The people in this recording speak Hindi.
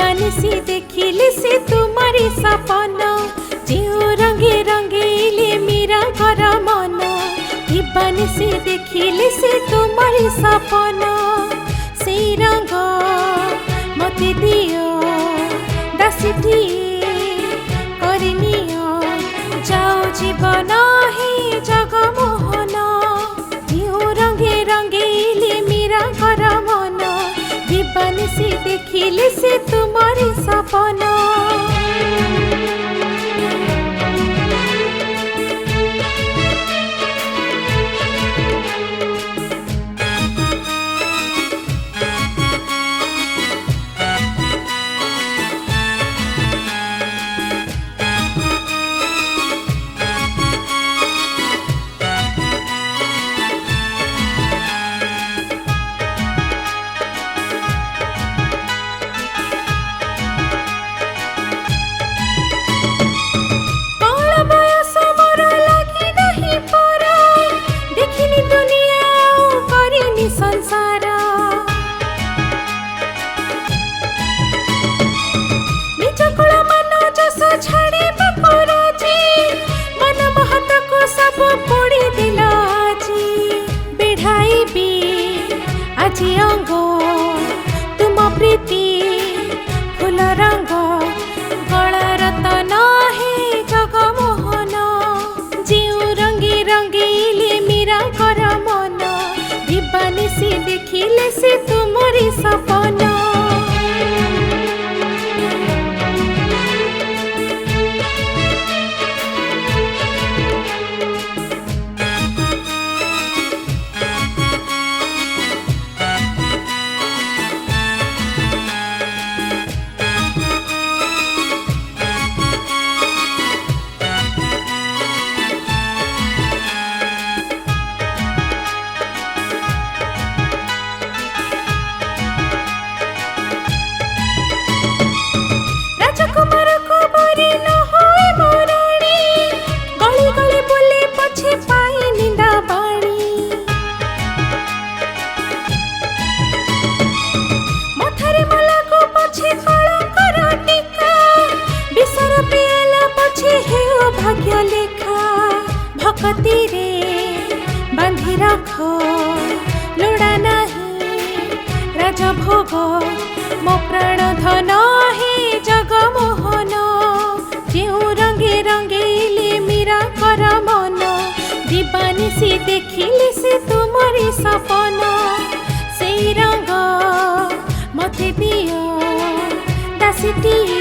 दिवानिसी देखिले से तुम्हारी सपना जो रंगे रंगीले मेरा घर मन दिवानिसी देखिले से तुम्हारी सपना से रंग मते दियो दासीटी करनियो जाओ जीवन ही जगमोहन जो रंगे रंगीले मेरा घर मन दिवानिसी देखिले से तुम्हारी सपना। আজি অঙ্গ তুম প্রীতি ফুল রঙ্গ গলার তন হে জগমোহন জিউ রঙ্গে রঙ্গিলে মীরা কর মন দিবানিসি দেখিলে সে তুমরি সপনা। भाग्य लेखा भक्ति रे बांधी रख लोड़ा नहीं राजभोग मो प्राण धन हे जगमोहन जो रंगे रंगीले मीरा कर मन दिवानिसी देखिले से तुम्हारी सपना से रंग मते दियो दासीटी